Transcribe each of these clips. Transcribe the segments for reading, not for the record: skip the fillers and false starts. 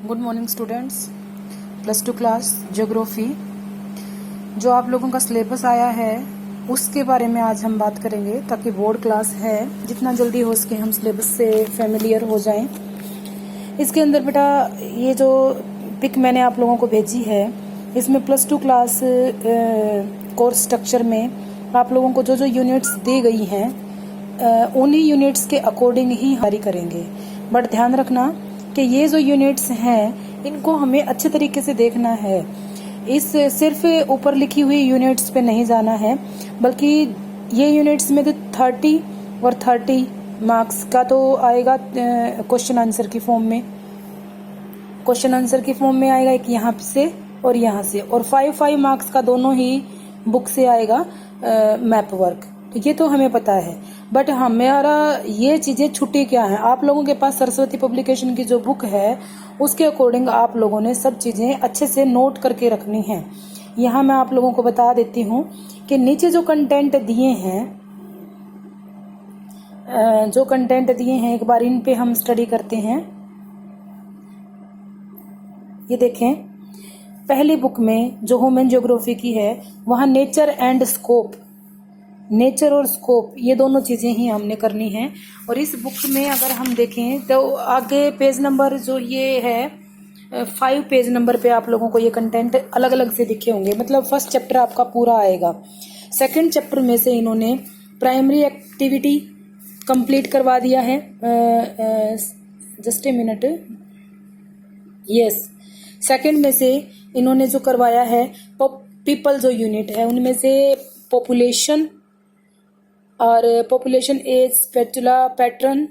Good morning students. +2 class geography जो आप लोगों का सिलेबस आया है उसके बारे में आज हम बात करेंगे, ताकि बोर्ड क्लास है जितना जल्दी हो सके हम सिलेबस से फेमिलियर हो जाएं। इसके अंदर बेटा ये जो पिक मैंने आप लोगों को भेजी है, इसमें +2 क्लास कोर्स स्ट्रक्चर में आप लोगों को जो जो यूनिट्स दी गई हैं उन्हीं यूनिट्स के अकॉर्डिंग ही जारी करेंगे। बट ध्यान रखना कि ये जो यूनिट्स हैं इनको हमें अच्छे तरीके से देखना है। इस सिर्फ ऊपर लिखी हुई यूनिट्स पे नहीं जाना है, बल्कि ये यूनिट्स में तो 30 और 30 मार्क्स का तो आएगा क्वेश्चन आंसर की फॉर्म में। क्वेश्चन आंसर की फॉर्म में आएगा एक यहाँ से और यहाँ से, और 5 मार्क्स का दोनों ही बुक से आएगा मैप वर्क। तो ये तो हमें पता है, बट हमारा ये चीजें छुट्टी क्या है, आप लोगों के पास सरस्वती पब्लिकेशन की जो बुक है उसके अकॉर्डिंग आप लोगों ने सब चीजें अच्छे से नोट करके रखनी है। यहाँ मैं आप लोगों को बता देती हूँ कि नीचे जो कंटेंट दिए हैं एक बार इन पे हम स्टडी करते हैं। ये देखें, पहली बुक में जो ह्यूमन ज्योग्राफी की है वहां नेचर एंड स्कोप, नेचर और स्कोप ये दोनों चीजें ही हमने करनी है। और इस बुक में अगर हम देखें तो आगे पेज नंबर जो ये है 5 पेज नंबर पे आप लोगों को ये कंटेंट अलग अलग से दिखे होंगे। मतलब फर्स्ट चैप्टर आपका पूरा आएगा। सेकंड चैप्टर में से इन्होंने प्राइमरी एक्टिविटी कंप्लीट करवा दिया है। Just a minute, yes, second में से इन्होंने जो करवाया है पीपल जो यूनिट है उनमें से पॉपुलेशन और पॉपुलेशन एज, स्पेटुला पैटर्न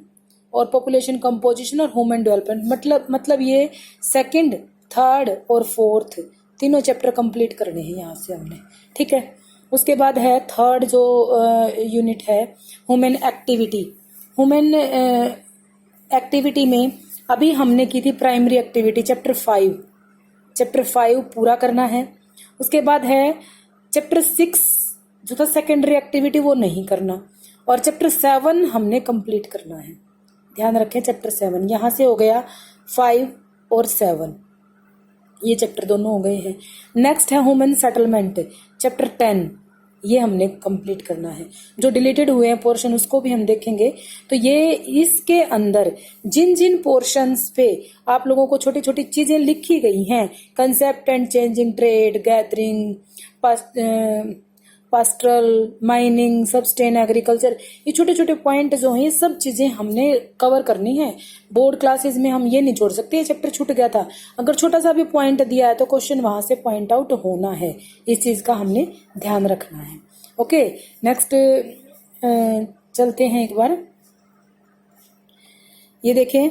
और पॉपुलेशन कंपोजिशन और ह्यूमन डेवलपमेंट, मतलब ये सेकंड, थर्ड और फोर्थ तीनों चैप्टर कंप्लीट करने हैं यहाँ से हमने। ठीक है, उसके बाद है थर्ड जो यूनिट है ह्यूमन एक्टिविटी। ह्यूमन एक्टिविटी में अभी हमने की थी प्राइमरी एक्टिविटी चैप्टर 5 पूरा करना है। उसके बाद है चैप्टर 6 जो था सेकेंडरी एक्टिविटी, वो नहीं करना, और चैप्टर 7 हमने कंप्लीट करना है। ध्यान रखें, चैप्टर 7 यहाँ से हो गया 5 और 7, ये चैप्टर दोनों हो गए हैं। नेक्स्ट है ह्यूमन सेटलमेंट चैप्टर 10, ये हमने कंप्लीट करना है। जो डिलीटेड हुए हैं पोर्शन उसको भी हम देखेंगे। तो ये इसके अंदर जिन जिन पोर्शंस पे आप लोगों को छोटी छोटी चीजें लिखी गई हैं, concept and changing trade, gathering, pastoral, mining, subsistence, agriculture, ये छोटे छोटे पॉइंट जो हैं ये सब चीजें हमने कवर करनी है। बोर्ड क्लासेस में हम ये नहीं छोड़ सकते ये चैप्टर छूट गया था। अगर छोटा सा भी पॉइंट दिया है तो क्वेश्चन वहां से पॉइंट आउट होना है, इस चीज का हमने ध्यान रखना है। ओके, नेक्स्ट चलते हैं एक बार, ये देखें।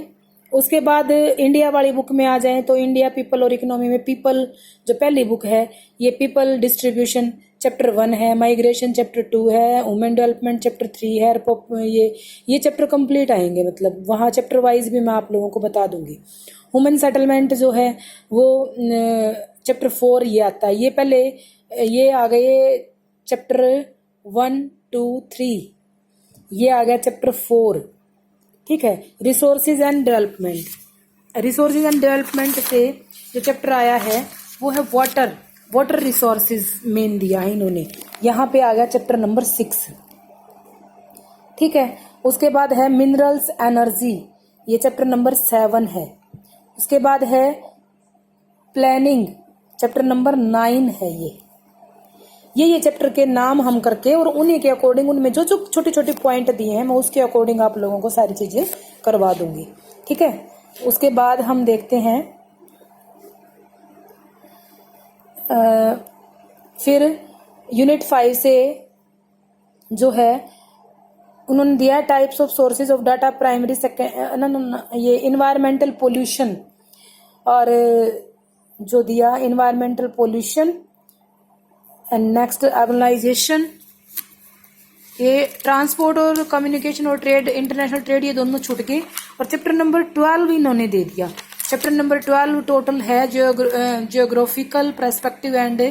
उसके बाद इंडिया वाली बुक में आ जाएं तो इंडिया पीपल और इकोनॉमी में पीपल जो पहली बुक है ये पीपल डिस्ट्रीब्यूशन चैप्टर 1 है, माइग्रेशन चैप्टर 2 है, वुमेन डेवलपमेंट चैप्टर 3 है। ये चैप्टर कंप्लीट आएंगे, मतलब वहाँ चैप्टर वाइज भी मैं आप लोगों को बता दूंगी। वुमेन सेटलमेंट जो है वो चैप्टर 4 ये आता है। ये पहले ये आ गए चैप्टर 1, 2, 3, ये आ गया चैप्टर 4। ठीक है, रिसोर्सेज एंड डेवलपमेंट से जो चैप्टर आया है वो है वाटर रिसोर्सेज मेन दिया है इन्होंने, यहाँ पे आ गया चैप्टर नंबर 6। ठीक है, उसके बाद है मिनरल्स एनर्जी, ये चैप्टर नंबर 7 है। उसके बाद है प्लानिंग चैप्टर नंबर 9 है। ये चैप्टर के नाम हम करके और उन्हीं के अकॉर्डिंग उनमें जो जो छोटे छोटे पॉइंट दिए हैं मैं उसके अकॉर्डिंग आप लोगों को सारी चीजें करवा दूंगी। ठीक है, उसके बाद हम देखते हैं फिर यूनिट 5 से जो है उन्होंने दिया types of sources of data, primary, ये इन्वायरमेंटल पोल्यूशन, और जो दिया environmental pollution and next urbanisation, ये ट्रांसपोर्ट और कम्युनिकेशन और ट्रेड, इंटरनेशनल ट्रेड, ये दोनों छूट गए। और चैप्टर नंबर 12 इन्होंने दे दिया। चैप्टर नंबर 12 टोटल है geographical perspective and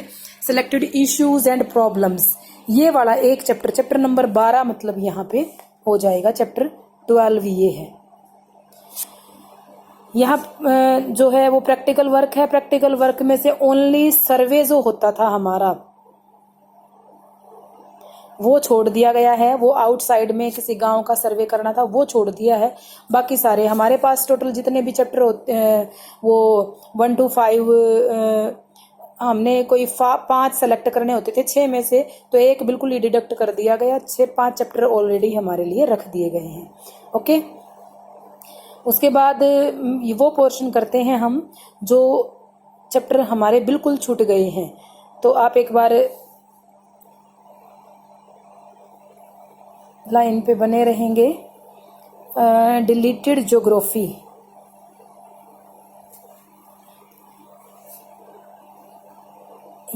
selected issues and problems, ये वाला एक चैप्टर नंबर 12 मतलब यहाँ पे हो जाएगा चैप्टर 12 ये है। यहाँ जो है वो प्रैक्टिकल वर्क है। प्रैक्टिकल वर्क में से ओनली सर्वे जो होता था हमारा वो छोड़ दिया गया है। वो आउटसाइड में किसी गांव का सर्वे करना था, वो छोड़ दिया है। बाकी सारे हमारे पास टोटल जितने भी चैप्टर होते हैं वो 1 to 5 हमने कोई 5 सेलेक्ट करने होते थे 6 में से, तो एक बिल्कुल ही डिडक्ट कर दिया गया। 5 चैप्टर ऑलरेडी हमारे लिए रख दिए गए हैं। ओके, उसके बाद वो पोर्शन करते हैं हम जो चैप्टर हमारे बिल्कुल छूट गए हैं। तो आप एक बार लाइन पे बने रहेंगे। डिलीटेड ज्योग्राफी,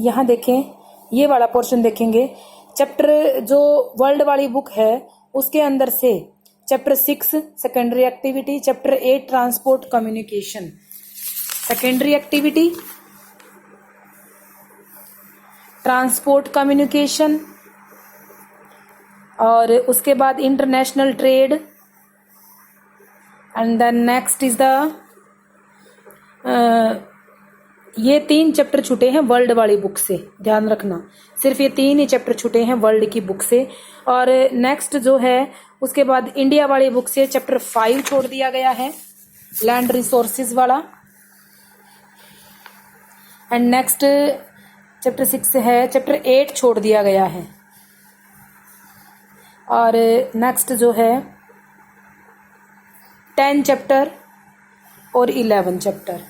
यहाँ देखें, ये वाला पोर्शन देखेंगे। चैप्टर जो वर्ल्ड वाली बुक है उसके अंदर से chapter 6 secondary activity, chapter 8 transport communication, secondary activity transport communication, और उसके बाद international trade, and then next is the ये 3 चैप्टर छूटे हैं वर्ल्ड वाली बुक से, ध्यान रखना। सिर्फ ये 3 ही चैप्टर छूटे हैं वर्ल्ड की बुक से। और नेक्स्ट जो है उसके बाद इंडिया वाली बुक से चैप्टर 5 छोड़ दिया गया है, लैंड रिसोर्सेज वाला। एंड नेक्स्ट चैप्टर 6 है, चैप्टर 8 छोड़ दिया गया है। और नेक्स्ट जो है 10 चैप्टर और 11 चैप्टर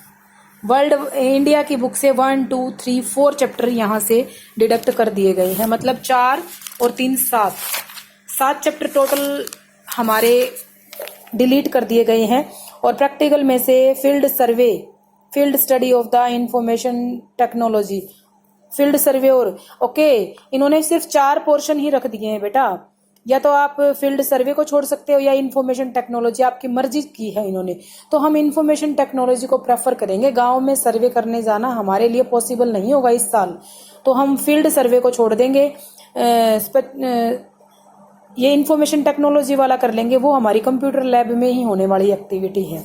वर्ल्ड इंडिया की बुक से 1 2 3 4 चैप्टर यहाँ से डिडक्ट कर दिए गए हैं। मतलब 4 और 3 7 चैप्टर टोटल हमारे डिलीट कर दिए गए हैं। और प्रैक्टिकल में से field survey, field study of the information technology, field survey, और ओके इन्होंने सिर्फ 4 पोर्शन ही रख दिए हैं बेटा। या तो आप फील्ड सर्वे को छोड़ सकते हो या इंफॉर्मेशन टेक्नोलॉजी, आपकी मर्जी की है इन्होंने। तो हम इंफॉर्मेशन टेक्नोलॉजी को प्रेफर करेंगे। गांव में सर्वे करने जाना हमारे लिए पॉसिबल नहीं होगा इस साल, तो हम फील्ड सर्वे को छोड़ देंगे। ये इंफॉर्मेशन टेक्नोलॉजी वाला कर लेंगे, वो हमारी कंप्यूटर लैब में ही होने वाली एक्टिविटी है।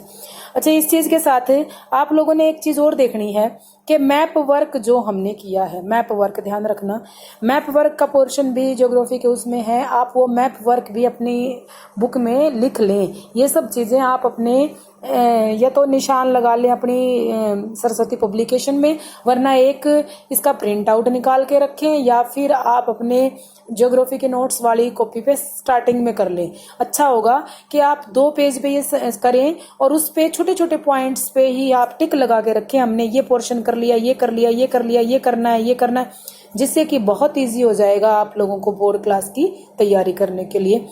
अच्छा, इस चीज के साथ आप लोगों ने एक चीज और देखनी है कि मैप वर्क जो हमने किया है, मैप वर्क ध्यान रखना, मैप वर्क का पोर्शन भी ज्योग्राफी के उसमें है। आप वो मैप वर्क भी अपनी बुक में लिख लें। ये सब चीजें आप अपने या तो निशान लगा लें अपनी सरस्वती पब्लिकेशन में, वरना एक इसका प्रिंट आउट निकाल के रखें, या फिर आप अपने ज्योग्राफी के नोट्स वाली कॉपी पे स्टार्टिंग में कर लें। अच्छा होगा कि आप 2 पेज पे ये करें और उस पे छोटे छोटे पॉइंट्स पे ही आप टिक लगा के रखें, हमने ये पोर्शन कर लिया, ये कर लिया, ये कर लिया, ये करना है, ये करना है, जिससे कि बहुत ईजी हो जाएगा आप लोगों को बोर्ड क्लास की तैयारी करने के लिए।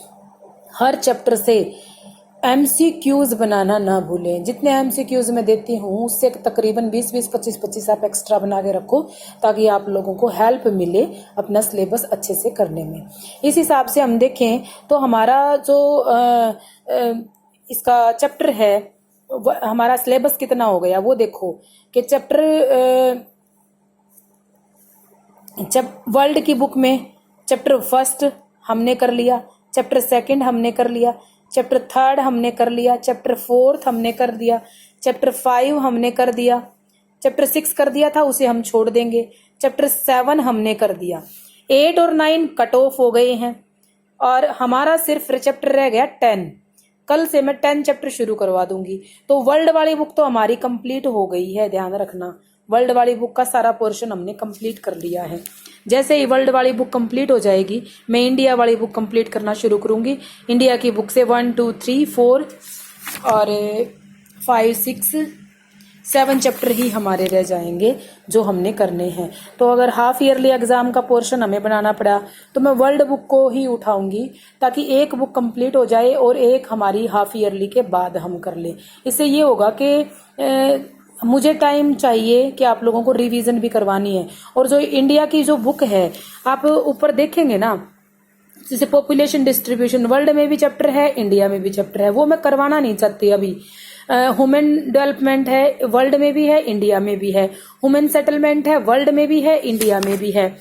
हर चैप्टर से MCQs बनाना ना भूलें। जितने MCQs मैं देती हूँ उससे तकरीबन 20-20, 25-25 आप एक्स्ट्रा बना के रखो, ताकि आप लोगों को हेल्प मिले अपना सिलेबस अच्छे से करने में। इस हिसाब से हम देखें तो हमारा जो इसका चैप्टर है, हमारा सिलेबस कितना हो गया वो देखो कि वर्ल्ड की बुक में चैप्टर 1 हमने कर लिया, चैप्टर 2 हमने कर लिया, चैप्टर 3 हमने कर लिया, चैप्टर 4 हमने कर दिया, चैप्टर 5 हमने कर दिया, चैप्टर 6 कर दिया था उसे हम छोड़ देंगे, चैप्टर 7 हमने कर दिया, 8 और 9 कट ऑफ हो गए हैं और हमारा सिर्फ चैप्टर रह गया 10। कल से मैं 10 चैप्टर शुरू करवा दूंगी। तो वर्ल्ड वाली बुक तो हमारी कंप्लीट हो गई है, ध्यान रखना। वर्ल्ड वाली बुक का सारा पोर्शन हमने कंप्लीट कर लिया है। जैसे ही वर्ल्ड वाली बुक कंप्लीट हो जाएगी, मैं इंडिया वाली बुक कंप्लीट करना शुरू करूंगी। इंडिया की बुक से 1 2 3 4 और 5 6 7 चैप्टर ही हमारे रह जाएंगे जो हमने करने हैं। तो अगर हाफ ईयरली एग्जाम का पोर्शन हमें बनाना पड़ा तो मैं वर्ल्ड बुक को ही उठाऊंगी, ताकि एक बुक कंप्लीट हो जाए और एक हमारी हाफ ईयरली के बाद हम कर लें। इससे ये होगा कि मुझे टाइम चाहिए कि आप लोगों को रिवीजन भी करवानी है। और जो इंडिया की जो बुक है आप ऊपर देखेंगे ना, जैसे पॉपुलेशन डिस्ट्रीब्यूशन, वर्ल्ड में भी चैप्टर है, इंडिया में भी चैप्टर है, वो मैं करवाना नहीं चाहती अभी। ह्यूमन डेवलपमेंट है, वर्ल्ड में भी है, इंडिया में भी है। ह्यूमन सेटलमेंट है, वर्ल्ड में भी है, इंडिया में भी है।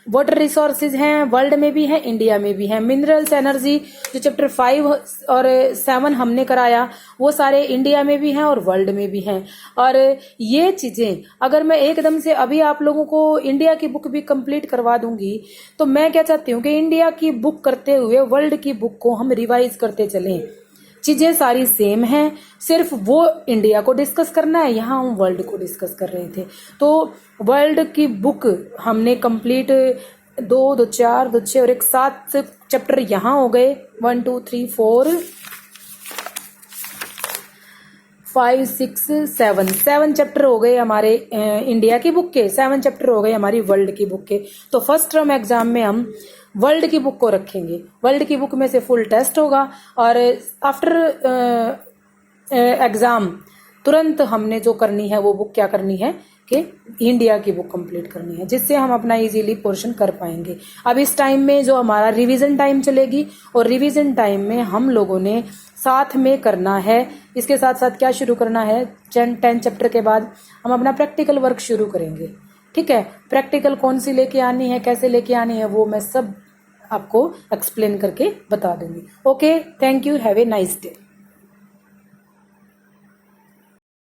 वाटर रिसोर्सेज हैं, वर्ल्ड में भी है, इंडिया में भी है। मिनरल्स एनर्जी जो चैप्टर 5 और 7 हमने कराया वो सारे इंडिया में भी हैं और वर्ल्ड में भी हैं। और ये चीजें अगर मैं एकदम से अभी आप लोगों को इंडिया की बुक भी कंप्लीट करवा दूंगी तो मैं क्या चाहती हूँ कि इंडिया की बुक करते हुए वर्ल्ड की बुक को हम रिवाइज करते चलें। चीजें सारी सेम हैं, सिर्फ वो इंडिया को डिस्कस करना है, यहाँ हम वर्ल्ड को डिस्कस कर रहे थे। तो वर्ल्ड की बुक हमने कंप्लीट 2, 2, 4, 2, 6 और एक 7 चैप्टर यहाँ हो गए। 1, 2, 3, 4, 5, 6, 7 चैप्टर हो गए हमारे इंडिया की बुक के, 7 चैप्टर हो गए हमारी वर्ल्ड की बुक के। तो फर्स्ट टर्म एग्जाम में हम वर्ल्ड की बुक को रखेंगे। वर्ल्ड की बुक में से फुल टेस्ट होगा और आफ्टर एग्जाम तुरंत हमने जो करनी है वो बुक क्या करनी है कि इंडिया की बुक कंप्लीट करनी है, जिससे हम अपना इजीली पोर्शन कर पाएंगे। अब इस टाइम में जो हमारा रिवीजन टाइम चलेगी और रिवीजन टाइम में हम लोगों ने साथ में करना है, इसके साथ साथ क्या शुरू करना है, 10 चैप्टर के बाद हम अपना प्रैक्टिकल वर्क शुरू करेंगे। ठीक है, प्रैक्टिकल कौन सी लेके आनी है, कैसे लेके आनी है, वो मैं सब आपको एक्सप्लेन करके बता दूंगी। Okay, thank you, have a nice day.